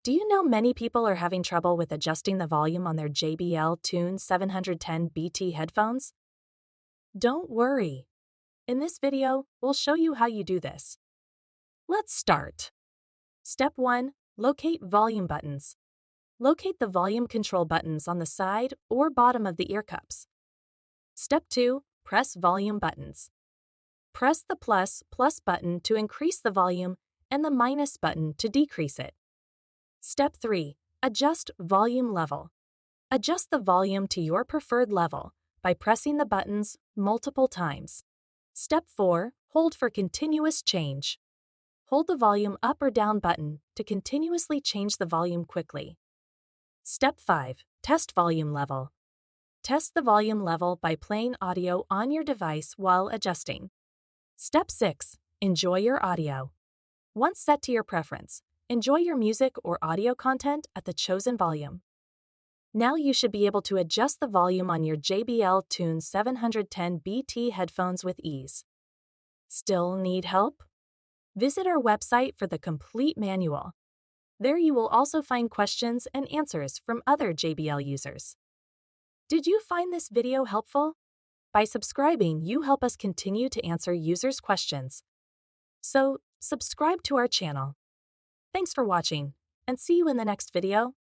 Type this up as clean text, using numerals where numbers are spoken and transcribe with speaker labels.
Speaker 1: Do you know many people are having trouble with adjusting the volume on their JBL Tune 710 BT headphones? Don't worry. In this video, we'll show you how you do this. Let's start. Step 1. Locate volume buttons. Locate the volume control buttons on the side or bottom of the ear cups. Step 2. Press volume buttons. Press the plus button to increase the volume and the minus button to decrease it. Step 3. Adjust volume level. Adjust the volume to your preferred level by pressing the buttons multiple times. Step 4. Hold for continuous change. Hold the volume up or down button to continuously change the volume quickly. Step 5. Test volume level. Test the volume level by playing audio on your device while adjusting. Step 6. Enjoy your audio. Once set to your preference, enjoy your music or audio content at the chosen volume. Now you should be able to adjust the volume on your JBL Tune 710 BT headphones with ease. Still need help? Visit our website for the complete manual. There you will also find questions and answers from other JBL users. Did you find this video helpful? By subscribing, you help us continue to answer users' questions. So, subscribe to our channel. Thanks for watching, and see you in the next video.